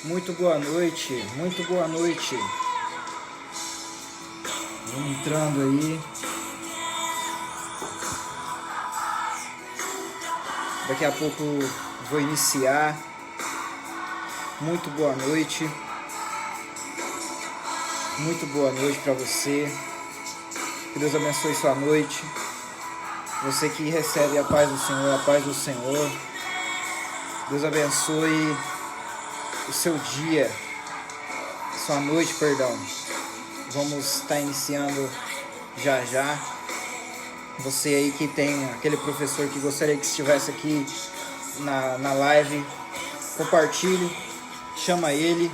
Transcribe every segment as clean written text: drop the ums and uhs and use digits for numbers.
Muito boa noite, muito boa noite. Vamos entrando aí. Daqui a pouco vou iniciar. Muito boa noite. Muito boa noite para você. Que Deus abençoe sua noite. Você que recebe a paz do Senhor, a paz do Senhor. Deus abençoe o seu dia, sua noite, perdão. Vamos estar iniciando já já. Você aí que tem aquele professor que gostaria que estivesse aqui na live, compartilhe, chama ele,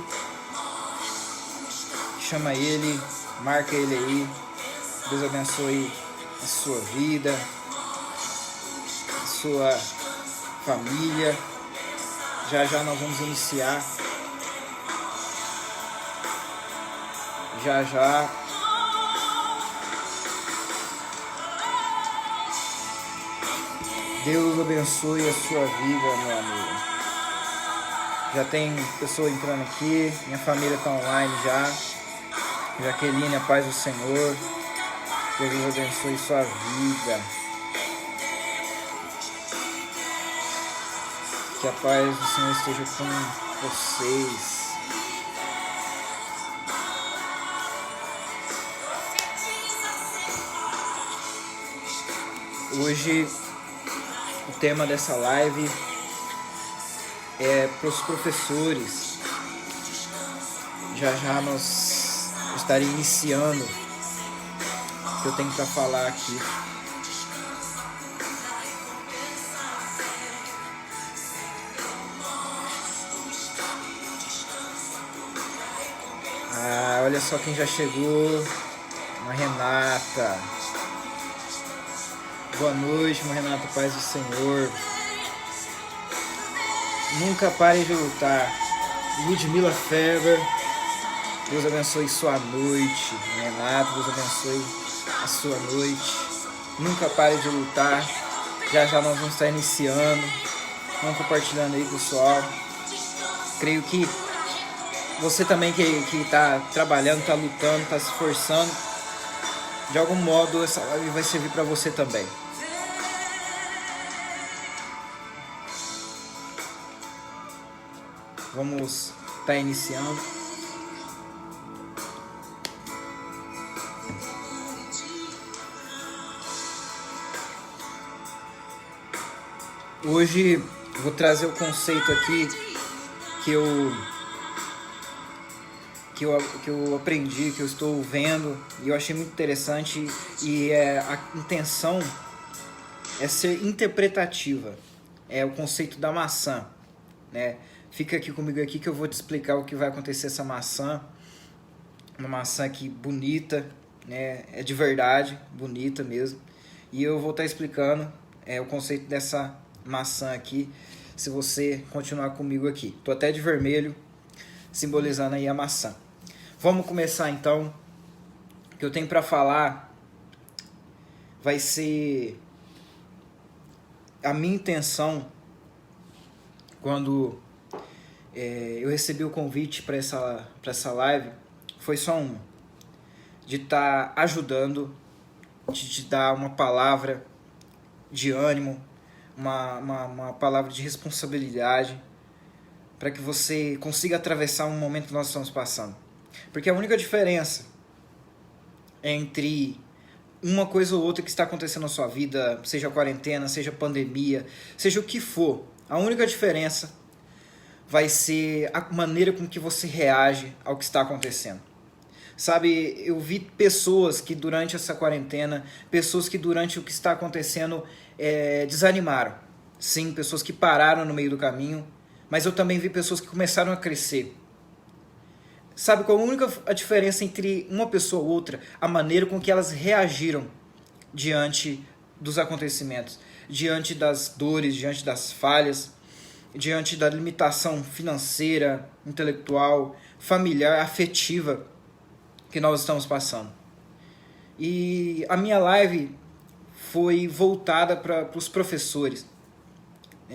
marca ele aí. Deus abençoe a sua vida, a sua família. Já já nós vamos iniciar. Já já. Deus abençoe a sua vida, meu amigo. Já tem pessoa entrando aqui. Minha família está online já. Jaqueline, a paz do Senhor. Deus abençoe sua vida. Que a paz do Senhor esteja com vocês. Hoje o tema dessa live é para os professores. Já já nós estaremos iniciando o que eu tenho para falar aqui. Olha só quem já chegou. Uma Renata. Boa noite, uma Renata, paz do Senhor. Nunca pare de lutar. Ludmila Feber. Deus abençoe sua noite. Renata, Deus abençoe a sua noite. Nunca pare de lutar. Já já nós vamos estar iniciando. Vamos compartilhando aí, pessoal. Creio que você também que está trabalhando, está lutando, está se esforçando, de algum modo essa live vai servir para você também. Vamos estar iniciando. Hoje vou trazer o conceito aqui que eu aprendi, que eu estou vendo e eu achei muito interessante, e a intenção é ser interpretativa. É o conceito da maçã, né? Fica aqui comigo aqui que eu vou te explicar o que vai acontecer essa maçã. Uma maçã aqui bonita, né? É de verdade, bonita mesmo. E eu vou estar explicando o conceito dessa maçã aqui, se você continuar comigo aqui. Tô até de vermelho, simbolizando aí a maçã. Vamos começar então. O que eu tenho para falar vai ser a minha intenção quando eu recebi o convite para essa live. Foi só uma, de estar ajudando, de te dar uma palavra de ânimo, uma palavra de responsabilidade, para que você consiga atravessar um momento que nós estamos passando. Porque a única diferença entre uma coisa ou outra que está acontecendo na sua vida, seja quarentena, seja pandemia, seja o que for, a única diferença vai ser a maneira com que você reage ao que está acontecendo. Sabe, eu vi pessoas que durante essa quarentena, pessoas que durante o que está acontecendo desanimaram. Sim, pessoas que pararam no meio do caminho, mas eu também vi pessoas que começaram a crescer. Sabe qual a única diferença entre uma pessoa ou outra? A maneira com que elas reagiram diante dos acontecimentos, diante das dores, diante das falhas, diante da limitação financeira, intelectual, familiar, afetiva que nós estamos passando. E a minha live foi voltada para os professores,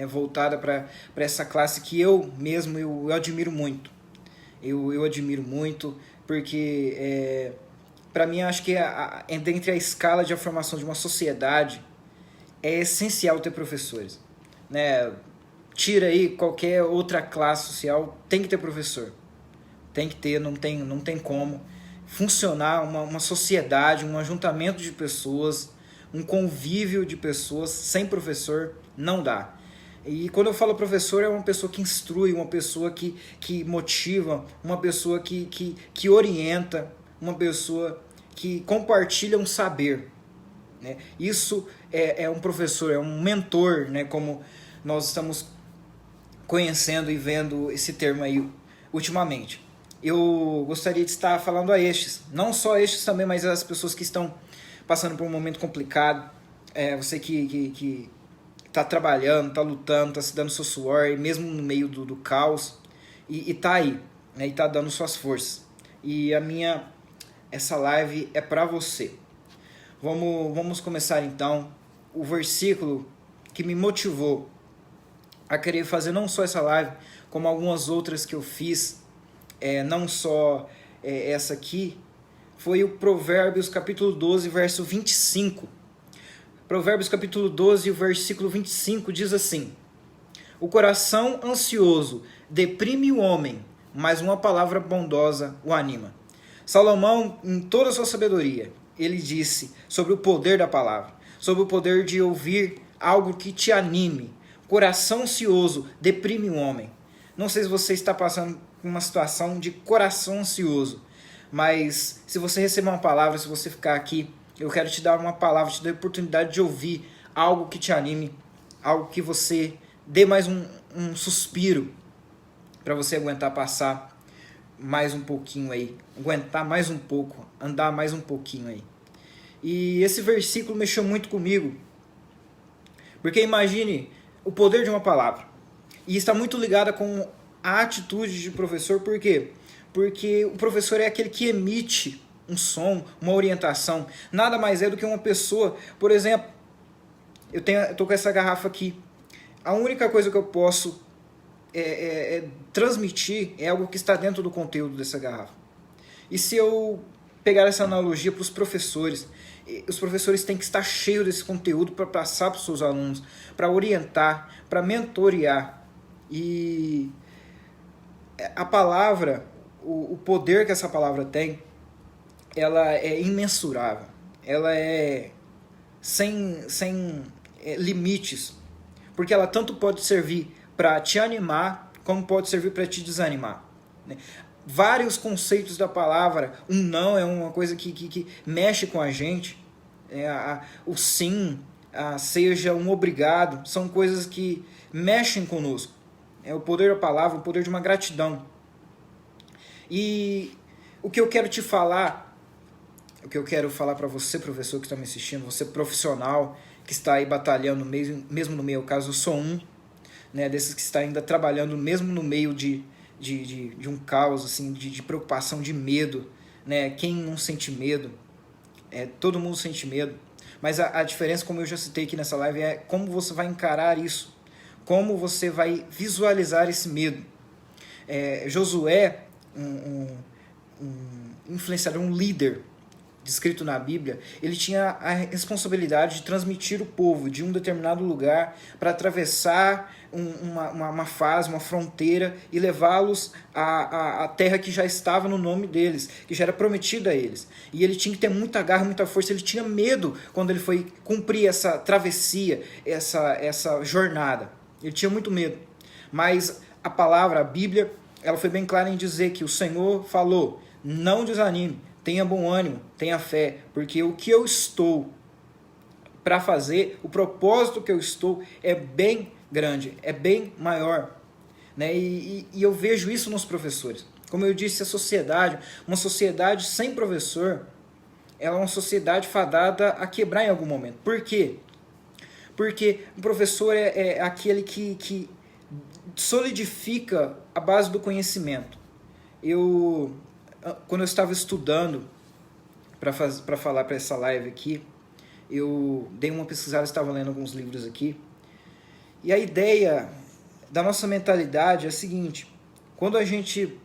voltada para essa classe que eu mesmo eu admiro muito. eu admiro muito, porque para mim acho que dentre a escala de formação de uma sociedade é essencial ter professores, né? Tira aí qualquer outra classe social, tem que ter professor. Tem que ter, não tem como funcionar uma sociedade, um ajuntamento de pessoas, um convívio de pessoas sem professor, não dá. E quando eu falo professor, é uma pessoa que instrui, uma pessoa que motiva, uma pessoa que orienta, uma pessoa que compartilha um saber, né? Isso é um professor, é um mentor, né? Como nós estamos conhecendo e vendo esse termo aí ultimamente. Eu gostaria de estar falando a estes, não só estes também, mas as pessoas que estão passando por um momento complicado, você que está trabalhando, está lutando, está se dando seu suor, mesmo no meio do caos, e está aí, né, e está dando suas forças. E essa live é para você. Vamos começar então. O versículo que me motivou a querer fazer não só essa live, como algumas outras que eu fiz, não só essa aqui, foi o Provérbios capítulo 12, verso 25. Provérbios capítulo 12, versículo 25 diz assim: o coração ansioso deprime o homem, mas uma palavra bondosa o anima. Salomão, em toda a sua sabedoria, ele disse sobre o poder da palavra, sobre o poder de ouvir algo que te anime. Coração ansioso deprime o homem. Não sei se você está passando por uma situação de coração ansioso, mas se você receber uma palavra, se você ficar aqui, eu quero te dar uma palavra, te dar a oportunidade de ouvir algo que te anime, algo que você dê mais um suspiro para você aguentar passar mais um pouquinho aí, aguentar mais um pouco, andar mais um pouquinho aí. E esse versículo mexeu muito comigo, porque imagine o poder de uma palavra, e está muito ligada com a atitude de professor. Por quê? Porque o professor é aquele que emite um som, uma orientação. Nada mais é do que uma pessoa. Por exemplo, eu estou com essa garrafa aqui. A única coisa que eu posso transmitir é algo que está dentro do conteúdo dessa garrafa. E se eu pegar essa analogia para os professores têm que estar cheios desse conteúdo para passar para os seus alunos, para orientar, para mentorear. E a palavra, o poder que essa palavra tem, ela é imensurável, ela é sem limites, porque ela tanto pode servir para te animar, como pode servir para te desanimar, né? Vários conceitos da palavra, não é uma coisa que mexe com a gente, o sim, seja um obrigado, são coisas que mexem conosco. É o poder da palavra, o poder de uma gratidão. E o que eu quero te falar, o que eu quero falar para você, professor que está me assistindo, você profissional que está aí batalhando, mesmo no meio, caso eu sou né, desses que está ainda trabalhando mesmo no meio de um caos, assim, de preocupação, de medo, né? Quem não sente medo? Todo mundo sente medo, mas a diferença, como eu já citei aqui nessa live, é como você vai encarar isso, como você vai visualizar esse medo. Josué, um influenciador, um líder descrito na Bíblia, ele tinha a responsabilidade de transmitir o povo de um determinado lugar para atravessar uma fase, uma fronteira e levá-los à terra que já estava no nome deles, que já era prometida a eles. E ele tinha que ter muita garra, muita força. Ele tinha medo quando ele foi cumprir essa travessia, essa jornada. Ele tinha muito medo. Mas a palavra, a Bíblia, ela foi bem clara em dizer que o Senhor falou: não desanime, tenha bom ânimo, tenha fé, porque o que eu estou para fazer, o propósito que eu estou é bem grande, é bem maior, né? E eu vejo isso nos professores. Como eu disse, a sociedade, uma sociedade sem professor, ela é uma sociedade fadada a quebrar em algum momento. Por quê? Porque o professor é aquele que solidifica a base do conhecimento. Quando eu estava estudando para falar para essa live aqui, eu dei uma pesquisada, estava lendo alguns livros aqui, e a ideia da nossa mentalidade é a seguinte: quando a gente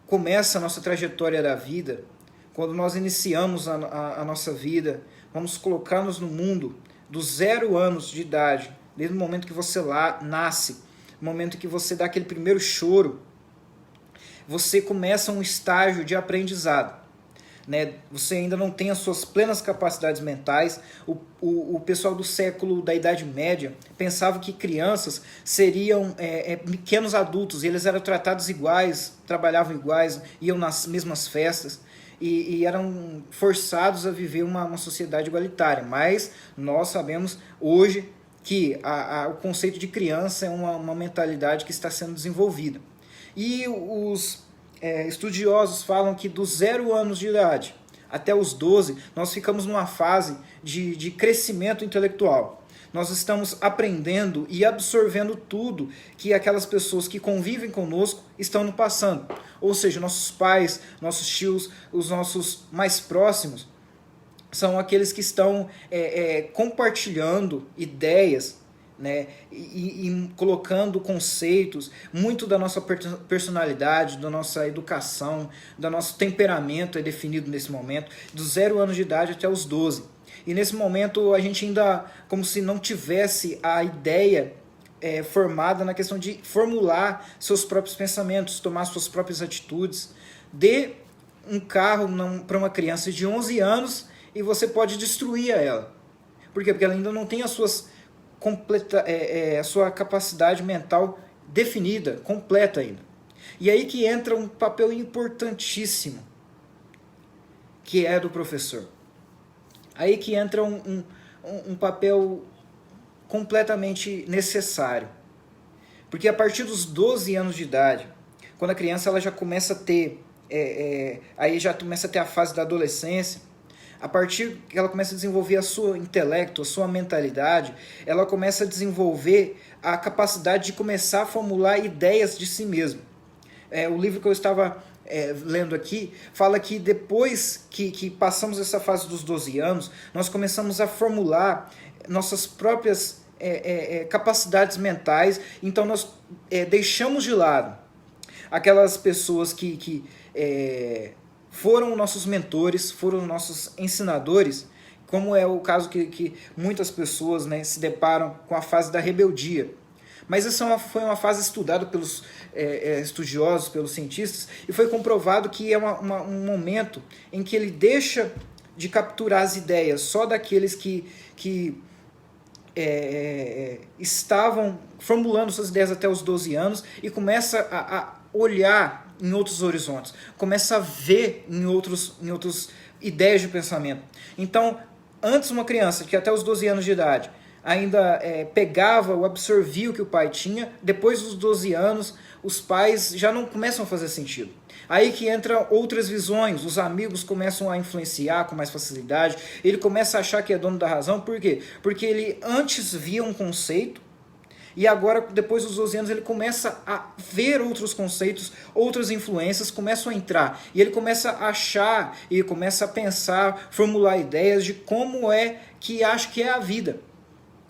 começa a nossa trajetória da vida, quando nós iniciamos a nossa vida, vamos colocar-nos no mundo dos 0 anos de idade, desde o momento que você nasce, no momento que você dá aquele primeiro choro, você começa um estágio de aprendizado. Né? Você ainda não tem as suas plenas capacidades mentais. O pessoal do século da Idade Média pensava que crianças seriam pequenos adultos, e eles eram tratados iguais, trabalhavam iguais, iam nas mesmas festas, e eram forçados a viver uma sociedade igualitária. Mas nós sabemos hoje que o conceito de criança é uma mentalidade que está sendo desenvolvida. E os estudiosos falam que dos 0 anos de idade até os 12, nós ficamos numa fase de crescimento intelectual. Nós estamos aprendendo e absorvendo tudo que aquelas pessoas que convivem conosco estão nos passando. Ou seja, nossos pais, nossos tios, os nossos mais próximos, são aqueles que estão compartilhando ideias, né, e colocando conceitos, muito da nossa personalidade, da nossa educação, do nosso temperamento é definido nesse momento, dos 0 anos de idade até os 12. E nesse momento a gente ainda, como se não tivesse a ideia formada na questão de formular seus próprios pensamentos, tomar suas próprias atitudes. Dê um carro para uma criança de 11 anos e você pode destruir ela. Por quê? Porque ela ainda não tem a sua capacidade mental definida, completa ainda. E aí que entra um papel importantíssimo, que é do professor. Aí que entra um papel completamente necessário. Porque a partir dos 12 anos de idade, quando a criança ela já começa a ter, aí já começa a ter a fase da adolescência, a partir que ela começa a desenvolver o seu intelecto, a sua mentalidade, ela começa a desenvolver a capacidade de começar a formular ideias de si mesmo. O livro que eu estava lendo aqui fala que depois que passamos essa fase dos 12 anos, nós começamos a formular nossas próprias capacidades mentais. Então nós deixamos de lado aquelas pessoas que foram nossos mentores, foram nossos ensinadores, como é o caso que muitas pessoas, né, se deparam com a fase da rebeldia. Mas essa foi uma fase estudada pelos estudiosos, pelos cientistas, e foi comprovado que é um momento em que ele deixa de capturar as ideias só daqueles que estavam formulando suas ideias até os 12 anos e começa a olhar em outros horizontes, começa a ver em outros ideias de pensamento. Então, antes uma criança que até os 12 anos de idade ainda pegava ou absorvia o que o pai tinha, depois dos 12 anos os pais já não começam a fazer sentido. Aí que entram outras visões, os amigos começam a influenciar com mais facilidade, ele começa a achar que é dono da razão. Por quê? Porque ele antes via um conceito, e agora, depois dos 12 anos, ele começa a ver outros conceitos, outras influências começam a entrar. E ele começa a achar, e começa a pensar, formular ideias de como é que acha que é a vida.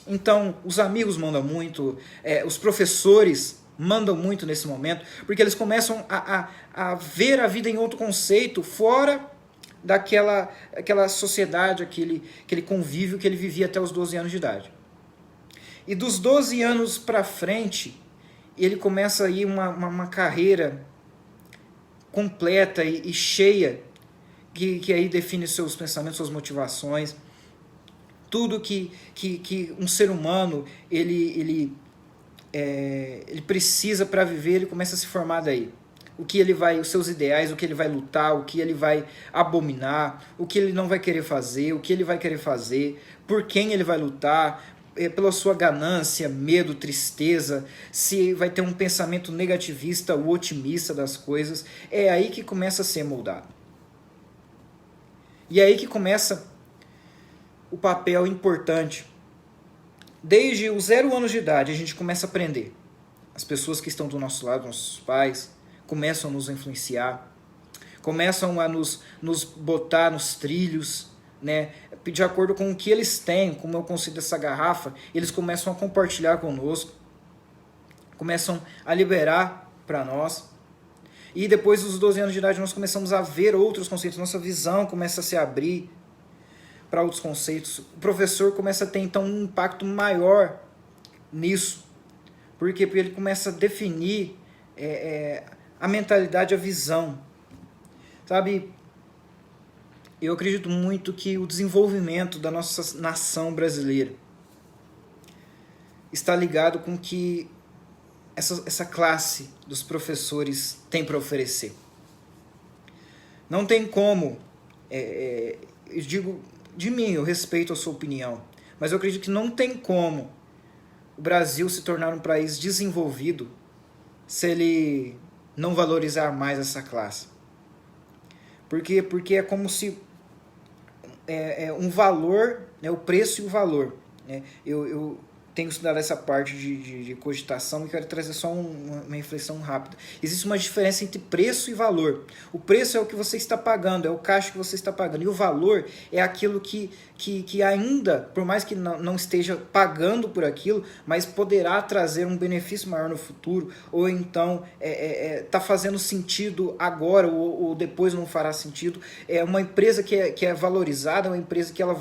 Então, os amigos mandam muito, os professores mandam muito nesse momento, porque eles começam a ver a vida em outro conceito, fora daquela sociedade, aquele convívio que ele vivia até os 12 anos de idade. E dos 12 anos para frente, ele começa aí uma carreira completa e cheia, que aí define seus pensamentos, suas motivações, tudo que um ser humano ele precisa para viver, ele começa a se formar daí. Os seus ideais, o que ele vai lutar, o que ele vai abominar, o que ele não vai querer fazer, o que ele vai querer fazer, por quem ele vai lutar, pela sua ganância, medo, tristeza, se vai ter um pensamento negativista ou otimista das coisas. É aí que começa a ser moldado. E é aí que começa o papel importante. Desde os 0 anos de idade a gente começa a aprender. As pessoas que estão do nosso lado, nossos pais, começam a nos influenciar, começam a nos botar nos trilhos, né? De acordo com o que eles têm, como eu consigo essa garrafa, eles começam a compartilhar conosco, começam a liberar para nós. E depois dos 12 anos de idade nós começamos a ver outros conceitos, nossa visão começa a se abrir para outros conceitos. O professor começa a ter então um impacto maior nisso. Por quê? Porque ele começa a definir a mentalidade, a visão. Sabe, eu acredito muito que o desenvolvimento da nossa nação brasileira está ligado com o que essa classe dos professores tem para oferecer. Não tem como, eu digo de mim, eu respeito a sua opinião, mas eu acredito que não tem como o Brasil se tornar um país desenvolvido se ele não valorizar mais essa classe. Por quê? Porque é como se um valor, né, o preço e o valor. Né? Eu tenho estudado essa parte de cogitação e quero trazer só uma reflexão rápida. Existe uma diferença entre preço e valor. O preço é o que você está pagando, é o caixa que você está pagando. E o valor é aquilo que ainda, por mais que não esteja pagando por aquilo, mas poderá trazer um benefício maior no futuro, ou então está fazendo sentido agora, ou depois não fará sentido. É uma empresa que é valorizada, uma empresa que ela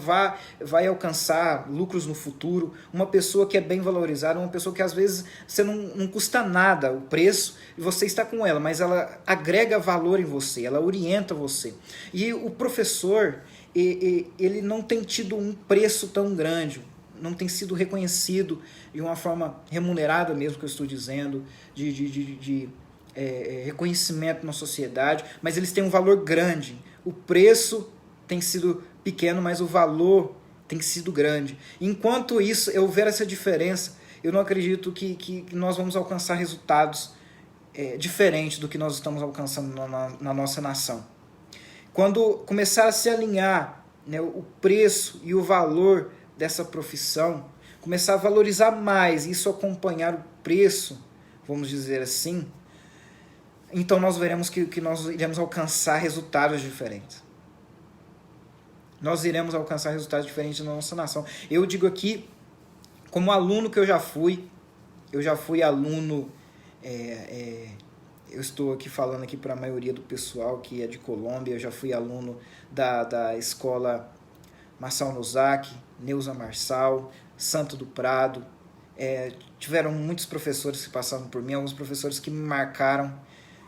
vai alcançar lucros no futuro, uma pessoa que é bem valorizada, uma pessoa que às vezes você não custa nada o preço e você está com ela, mas ela agrega valor em você, ela orienta você. E o professor, ele não tem tido um preço tão grande, não tem sido reconhecido de uma forma remunerada mesmo, que eu estou dizendo, de reconhecimento na sociedade, mas eles têm um valor grande. O preço tem sido pequeno, mas o valor tem sido grande. Enquanto isso, eu ver essa diferença, eu não acredito que nós vamos alcançar resultados diferentes do que nós estamos alcançando na nossa nação. Quando começar a se alinhar, né, o preço e o valor dessa profissão, começar a valorizar mais, isso acompanhar o preço, vamos dizer assim, então nós veremos que nós iremos alcançar resultados diferentes. Nós iremos alcançar resultados diferentes na nossa nação. Eu digo aqui, como aluno que eu já fui aluno, eu estou aqui falando aqui para a maioria do pessoal que é de Colômbia, eu já fui aluno da escola Marçal Nozak, Neuza Marçal, Santo do Prado. Tiveram muitos professores que passaram por mim, alguns professores que me marcaram,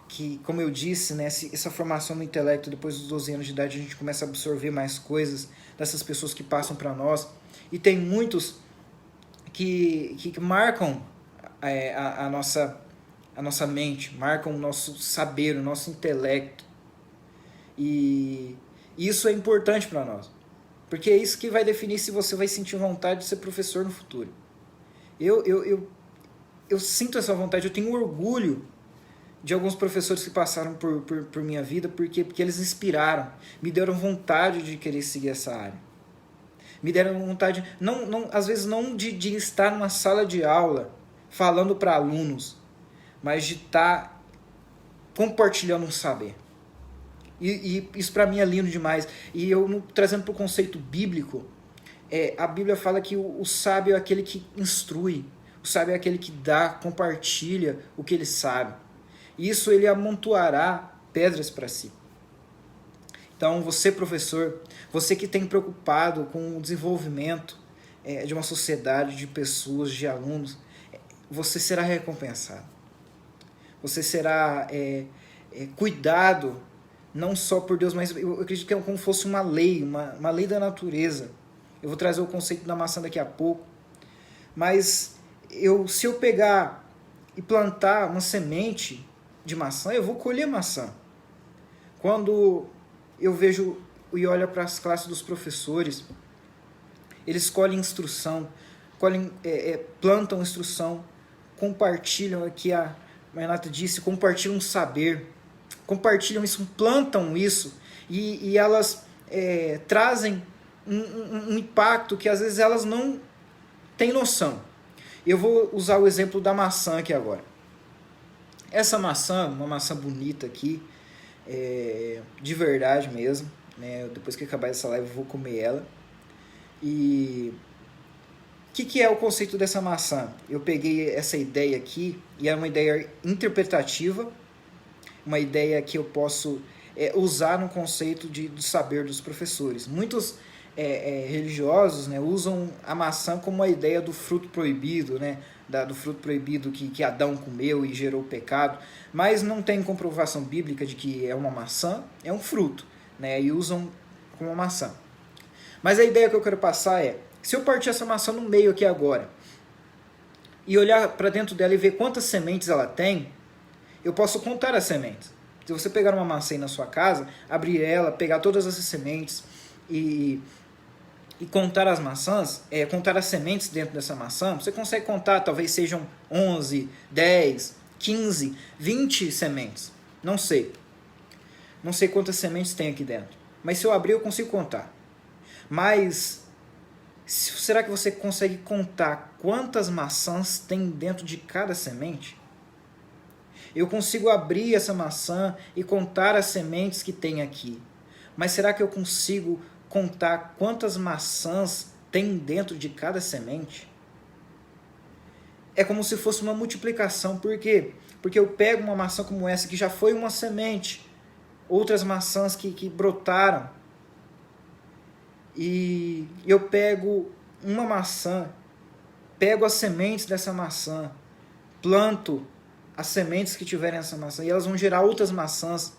que, como eu disse, né, essa formação no intelecto, depois dos 12 anos de idade, a gente começa a absorver mais coisas dessas pessoas que passam para nós. E tem muitos que marcam a nossa mente, marcam o nosso saber, o nosso intelecto. E isso é importante para nós, porque é isso que vai definir se você vai sentir vontade de ser professor no futuro. Eu sinto essa vontade, eu tenho orgulho de alguns professores que passaram por minha vida, porque eles inspiraram, me deram vontade de querer seguir essa área. Me deram vontade, às vezes não de estar numa sala de aula falando para alunos, mas de estar compartilhando um saber. E isso para mim é lindo demais. E eu, trazendo para o conceito bíblico, a Bíblia fala que o sábio é aquele que instrui, o sábio é aquele que dá, compartilha o que ele sabe. Isso ele amontoará pedras para si. Então, você, professor, você que tem preocupado com o desenvolvimento de uma sociedade, de pessoas, de alunos, você será recompensado. Você será cuidado, não só por Deus, mas eu acredito que é como se fosse uma lei, uma lei da natureza. Eu vou trazer o conceito da maçã daqui a pouco. Mas se eu pegar e plantar uma semente de maçã, eu vou colher maçã. Quando eu vejo e olho para as classes dos professores, eles colhem instrução, plantam instrução, compartilham, aqui a Renata disse, compartilham saber, compartilham isso, plantam isso, e elas trazem um impacto que às vezes elas não têm noção. Eu vou usar o exemplo da maçã aqui agora. Essa maçã, uma maçã bonita aqui, de verdade mesmo, né? Depois que acabar essa live eu vou comer ela. E o que é o conceito dessa maçã? Eu peguei essa ideia aqui, e é uma ideia interpretativa, uma ideia que eu posso usar no conceito do saber dos professores. Muitos religiosos, né, usam a maçã como a ideia do fruto proibido, né, do fruto proibido que Adão comeu e gerou pecado, mas não tem comprovação bíblica de que é uma maçã, é um fruto, né, e usam como uma maçã. Mas a ideia que eu quero passar é, se eu partir essa maçã no meio aqui agora, e olhar para dentro dela e ver quantas sementes ela tem, eu posso contar as sementes. Se você pegar uma maçã aí na sua casa, abrir ela, pegar todas essas sementes e contar as maçãs, contar as sementes dentro dessa maçã, você consegue contar, talvez sejam 11, 10, 15, 20 sementes. Não sei. Não sei quantas sementes tem aqui dentro. Mas se eu abrir, eu consigo contar. Mas será que você consegue contar quantas maçãs tem dentro de cada semente? Eu consigo abrir essa maçã e contar as sementes que tem aqui. Mas será que eu consigo contar quantas maçãs tem dentro de cada semente? É como se fosse uma multiplicação. Por quê? Porque eu pego uma maçã como essa, que já foi uma semente, outras maçãs que brotaram, e eu pego uma maçã, pego as sementes dessa maçã, planto as sementes que tiverem essa maçã, e elas vão gerar outras maçãs.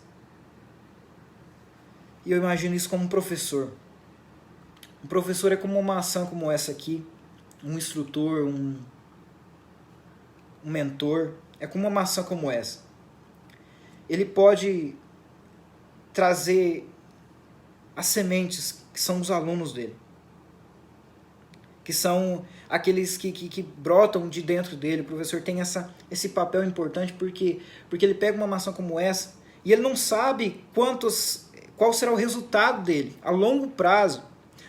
E eu imagino isso como um professor. Um professor é como uma maçã como essa aqui, um instrutor, um mentor, é como uma maçã como essa. Ele pode trazer as sementes que são os alunos dele, que são aqueles que brotam de dentro dele. O professor tem esse papel importante porque ele pega uma maçã como essa e ele não sabe qual será o resultado dele a longo prazo.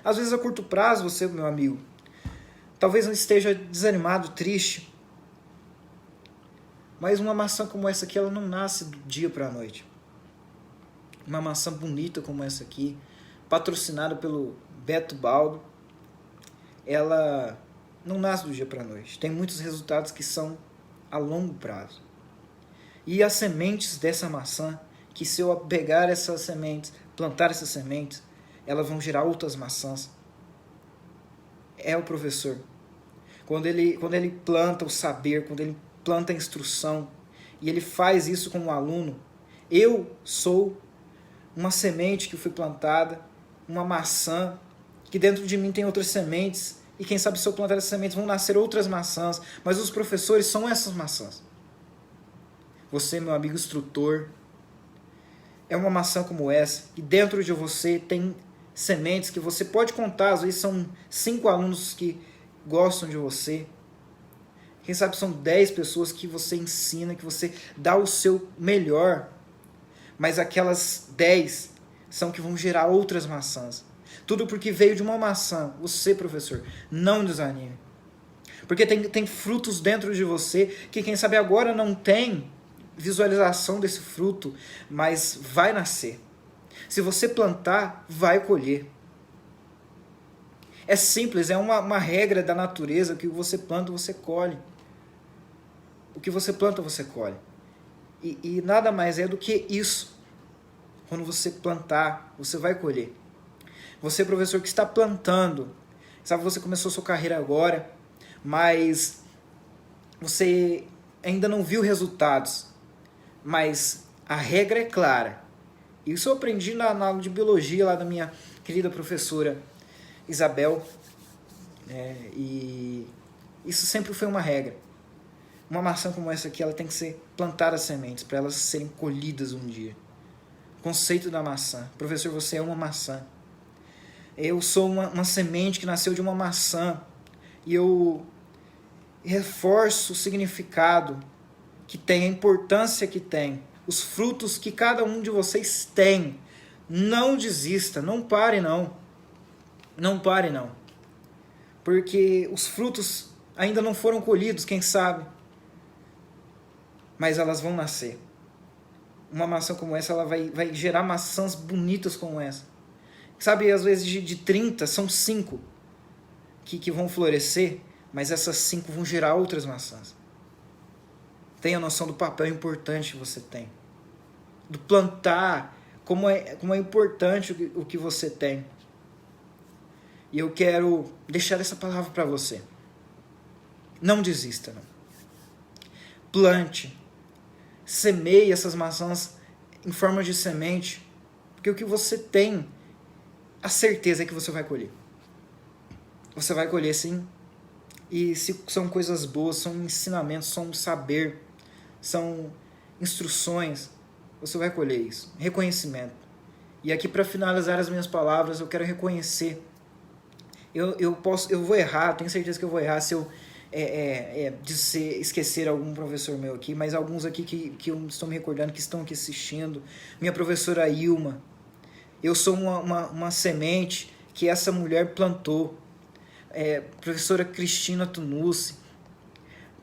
Às vezes a curto prazo, você, meu amigo, talvez não esteja desanimado, triste, mas uma maçã como essa aqui, ela não nasce do dia para a noite. Uma maçã bonita como essa aqui, patrocinada pelo Beto Baldo, ela não nasce do dia para a noite. Tem muitos resultados que são a longo prazo. E as sementes dessa maçã, que se eu pegar essas sementes, plantar essas sementes, elas vão gerar outras maçãs. É o professor. Quando ele planta o saber, quando ele planta a instrução, e ele faz isso com o aluno, eu sou uma semente que foi plantada, uma maçã, que dentro de mim tem outras sementes, e quem sabe se eu plantar essas sementes vão nascer outras maçãs, mas os professores são essas maçãs. Você, meu amigo instrutor, é uma maçã como essa, e dentro de você tem sementes que você pode contar, às vezes são 5 alunos que gostam de você, quem sabe são 10 pessoas que você ensina, que você dá o seu melhor, mas aquelas 10 são que vão gerar outras maçãs. Tudo porque veio de uma maçã. Você, professor, não desanime. Porque tem frutos dentro de você que quem sabe agora não tem visualização desse fruto, mas vai nascer. Se você plantar, vai colher. É simples, é uma regra da natureza, que você planta, você colhe. O que você planta, você colhe. E nada mais é do que isso. Quando você plantar, você vai colher. Você, professor, que está plantando, sabe, você começou sua carreira agora, mas você ainda não viu resultados. Mas a regra é clara. Isso eu aprendi na aula de biologia lá da minha querida professora Isabel. E isso sempre foi uma regra. Uma maçã como essa aqui, ela tem que ser plantada as sementes para elas serem colhidas um dia. Conceito da maçã. Professor, você é uma maçã. Eu sou uma semente que nasceu de uma maçã. E eu reforço o significado que tem, a importância que tem, os frutos que cada um de vocês tem. Não desista, não pare não. Não pare não. Porque os frutos ainda não foram colhidos, quem sabe. Mas elas vão nascer. Uma maçã como essa, ela vai gerar maçãs bonitas como essa. Sabe, às vezes de 30, são 5 que vão florescer, mas essas 5 vão gerar outras maçãs. Tenha noção do papel importante que você tem. do plantar, como é importante o que você tem. E eu quero deixar essa palavra para você. Não desista, não. Plante, semeie essas maçãs em forma de semente, porque o que você tem, a certeza é que você vai colher. Você vai colher, sim. E se são coisas boas, são ensinamentos, são saber, são instruções, você vai colher isso. Reconhecimento. E aqui, para finalizar as minhas palavras, eu quero reconhecer. Eu vou errar, tenho certeza que eu vou errar se eu esquecer algum professor meu aqui, mas alguns aqui que eu estou me recordando, que estão aqui assistindo. Minha professora Ilma. Eu sou uma semente que essa mulher plantou. Professora Cristina Tunucci.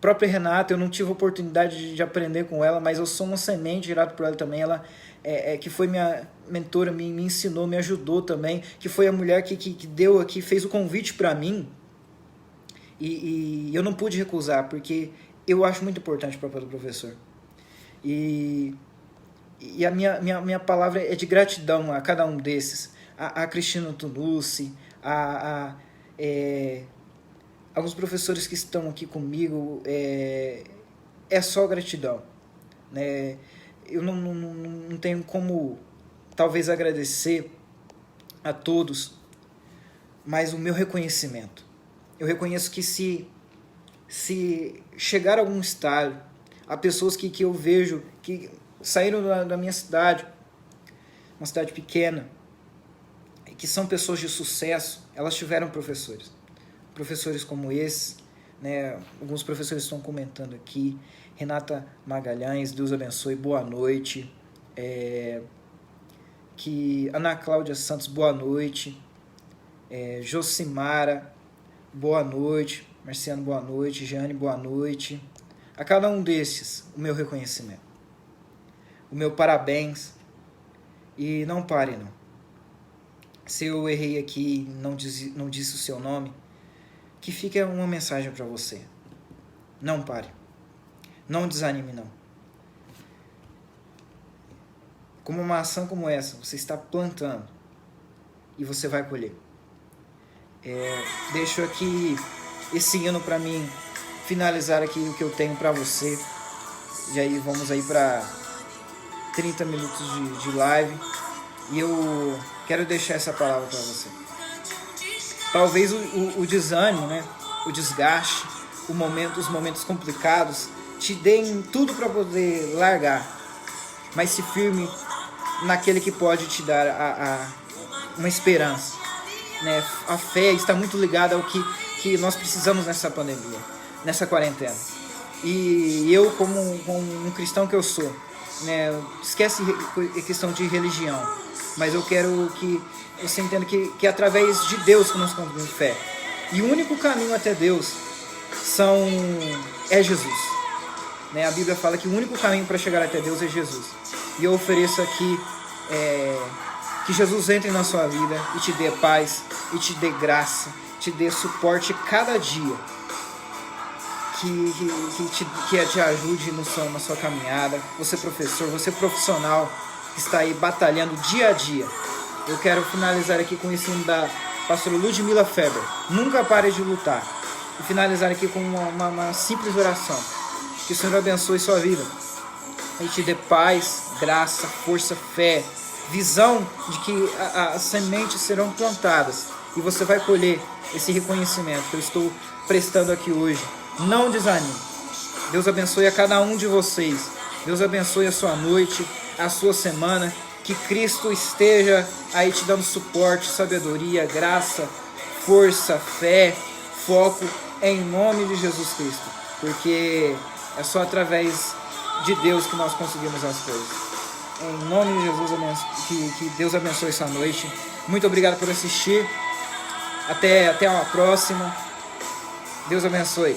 Própria Renata, eu não tive oportunidade de aprender com ela, mas eu sou uma semente gerada por ela também. Ela que foi minha mentora, me ensinou, me ajudou também, que foi a mulher que deu aqui, fez o convite para mim. E eu não pude recusar, porque eu acho muito importante o papel do professor. E a minha palavra é de gratidão a cada um desses. A Cristina Tunucci, alguns professores que estão aqui comigo, é só gratidão. Né? Eu não tenho como, talvez, agradecer a todos, mas o meu reconhecimento. Eu reconheço que se chegar a algum estágio, há pessoas que eu vejo que saíram da minha cidade, uma cidade pequena, que são pessoas de sucesso, elas tiveram professores. Professores como esse, né? Alguns professores estão comentando aqui. Renata Magalhães, Deus abençoe, boa noite. Ana Cláudia Santos, boa noite. Josimara, boa noite. Marciano, boa noite. Jeane, boa noite. A cada um desses, o meu reconhecimento. O meu parabéns. E não pare, não. Se eu errei aqui e não disse o seu nome, que fique uma mensagem para você. Não pare. Não desanime, não. Como uma ação como essa, você está plantando e você vai colher. Deixo aqui esse hino para mim finalizar aqui o que eu tenho para você. E aí vamos aí para 30 minutos de live. E eu quero deixar essa palavra para você. Talvez o desânimo, né? O desgaste, os momentos complicados te deem tudo para poder largar. Mas se firme naquele que pode te dar uma esperança. Né? A fé está muito ligada ao que nós precisamos nessa pandemia, nessa quarentena. E eu, como um cristão que eu sou, né? Esquece a questão de religião, mas eu quero que você entenda que é através de Deus que nós conseguimos fé. E o único caminho até Deus é Jesus. Né? A Bíblia fala que o único caminho para chegar até Deus é Jesus. E eu ofereço aqui que Jesus entre na sua vida e te dê paz, e te dê graça, te dê suporte cada dia. Que te ajude na sua caminhada. Você professor, você profissional que está aí batalhando dia a dia. Eu quero finalizar aqui com o ensino da pastora Ludmila Feber. Nunca pare de lutar. E finalizar aqui com uma simples oração. Que o Senhor abençoe sua vida. E te dê paz, graça, força, fé, visão de que as sementes serão plantadas. E você vai colher esse reconhecimento que eu estou prestando aqui hoje. Não desanime. Deus abençoe a cada um de vocês. Deus abençoe a sua noite, a sua semana. Que Cristo esteja aí te dando suporte, sabedoria, graça, força, fé, foco, em nome de Jesus Cristo. Porque é só através de Deus que nós conseguimos as coisas. Em nome de Jesus, que Deus abençoe essa noite. Muito obrigado por assistir. Até uma próxima. Deus abençoe.